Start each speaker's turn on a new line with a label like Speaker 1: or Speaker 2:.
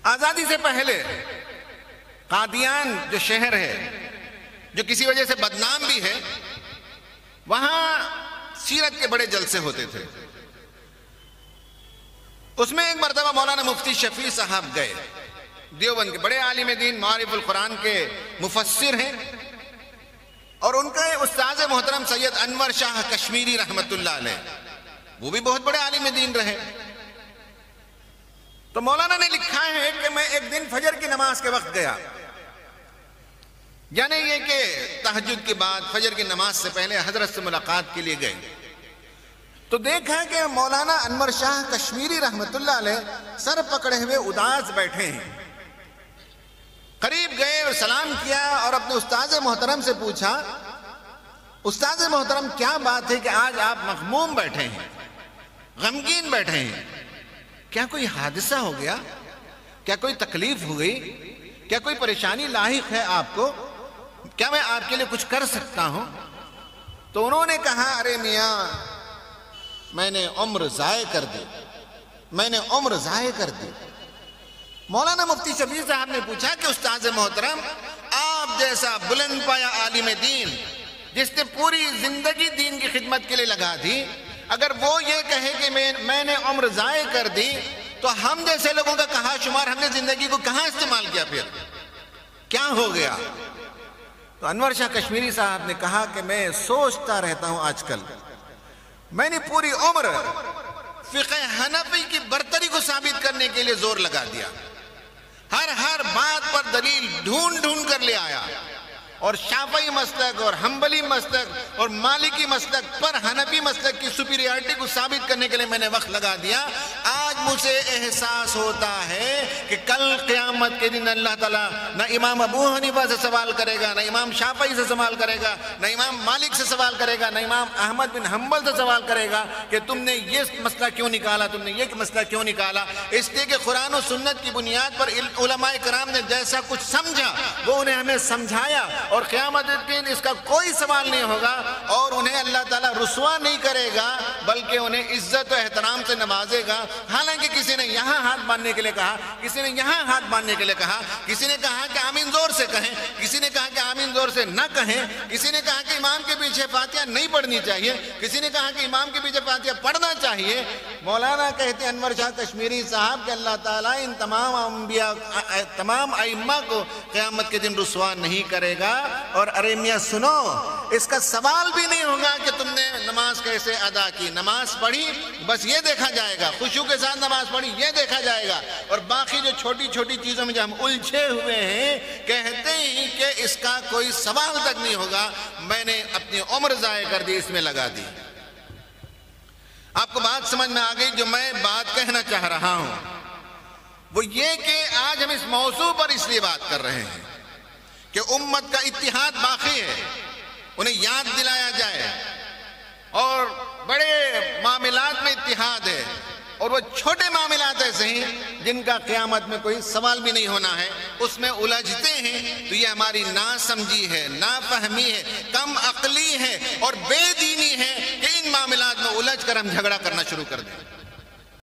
Speaker 1: آزادی سے پہلے قادیان جو شہر ہے، جو کسی وجہ سے بدنام بھی ہے، وہاں سیرت کے بڑے جلسے ہوتے تھے۔ اس میں ایک مرتبہ مولانا مفتی شفیع صاحب گئے، دیوبند کے بڑے عالم دین، معارف القرآن کے مفسر ہیں، اور ان کے استاذ محترم سید انور شاہ کشمیری رحمت اللہ علیہ، وہ بھی بہت بڑے عالم دین رہے۔ تو مولانا نے لکھا ہے کہ میں ایک دن فجر کی نماز کے وقت گیا، یعنی یہ کہ تہجد کے بعد فجر کی نماز سے پہلے حضرت سے ملاقات کے لیے گئے، تو دیکھا کہ مولانا انور شاہ کشمیری رحمت اللہ علیہ سر پکڑے ہوئے اداس بیٹھے ہیں۔ قریب گئے اور سلام کیا اور اپنے استاذ محترم سے پوچھا، استاذ محترم کیا بات ہے کہ آج آپ مغموم بیٹھے ہیں، غمگین بیٹھے ہیں؟ کیا کوئی حادثہ ہو گیا؟ کیا کوئی تکلیف ہو گئی؟ کیا کوئی پریشانی لاحق ہے آپ کو؟ کیا میں آپ کے لیے کچھ کر سکتا ہوں؟ تو انہوں نے کہا، ارے میاں، میں نے عمر ضائع کر دی، میں نے عمر ضائع کر دی۔ مولانا مفتی شفیع صاحب نے پوچھا کہ استاذ محترم، آپ جیسا بلند پایا عالم دین جس نے پوری زندگی دین کی خدمت کے لیے لگا دی، اگر وہ یہ کہے کہ میں نے عمر ضائع کر دی، تو ہم جیسے لوگوں کا کہاں شمار، ہم نے زندگی کو کہاں استعمال کیا؟ پھر کیا ہو گیا؟ تو انور شاہ کشمیری صاحب نے کہا کہ میں سوچتا رہتا ہوں آج کل، میں نے پوری عمر فقہ حنفی کی برتری کو ثابت کرنے کے لیے زور لگا دیا، ہر بات پر دلیل ڈھونڈ کر لے آیا، اور شافعی مسلک اور حنبلی مسلک اور مالکی مسلک پر حنفی مسلک کی سپیریارٹی کو ثابت کرنے کے لیے میں نے وقت لگا دیا۔ آج مجھے احساس ہوتا ہے کہ کل قیامت کے دن اللہ تعالیٰ نہ امام ابو حنیفہ سے سوال کرے گا، نہ امام شافعی سے سوال کرے گا، نہ امام مالک سے سوال کرے گا، نہ امام احمد بن حنبل سے سوال کرے گا کہ تم نے یہ مسئلہ کیوں نکالا، تم نے یہ مسئلہ کیوں نکالا۔ اس لیے کہ قرآن و سنت کی بنیاد پر علماء کرام نے جیسا کچھ سمجھا وہ انہیں ہمیں سمجھایا، اور قیامت الدین اس کا کوئی سوال نہیں ہوگا، اور انہیں اللہ تعالیٰ رسوا نہیں کرے گا بلکہ انہیں عزت و احترام سے نوازے گا۔ حالانکہ کسی نے یہاں ہاتھ باندھنے کے لیے کہا، کسی نے یہاں ہاتھ باندھنے کے لیے کہا، کسی نے کہا کہ آمین زور سے کہیں، کسی نے کہا کہ آمین زور سے نہ کہیں، کسی نے کہا کہ امام کے پیچھے فاتحہ نہیں پڑھنی چاہیے، کسی نے کہا کہ امام کے پیچھے فاتحہ پڑھنا چاہیے۔ مولانا کہتے ہیں انور شاہ کشمیری صاحب کہ اللہ تعالیٰ ان تمام انبیاء، تمام ائمہ کو قیامت کے دن رسوا نہیں کرے گا، اور ارے میاں سنو، اس کا سوال بھی نہیں ہوگا کہ تم نے نماز کیسے ادا کی، نماز پڑھی بس یہ دیکھا جائے گا، خشوع کے ساتھ نماز پڑھی یہ دیکھا جائے گا، اور باقی جو چھوٹی چھوٹی چیزوں میں جو ہم الجھے ہوئے ہیں کہتے ہیں کہ اس کا کوئی سوال تک نہیں ہوگا، میں نے اپنی عمر ضائع کر دی، اس میں لگا دی۔ آپ کو بات سمجھ میں آ گئی؟ جو میں بات کہنا چاہ رہا ہوں وہ یہ کہ آج ہم اس موضوع پر اس لیے بات کر رہے ہیں کہ امت کا اتحاد باقی ہے، انہیں یاد دلایا جائے، اور بڑے معاملات میں اتحاد ہے، اور وہ چھوٹے معاملات ایسے ہیں جن کا قیامت میں کوئی سوال بھی نہیں ہونا ہے، اس میں الجھتے ہیں، تو یہ ہماری ناسمجھی ہے، نافہمی ہے، کم عقلی ہے اور بے دینی ہے کہ ان معاملات میں الجھ کر ہم جھگڑا کرنا شروع کر دیں۔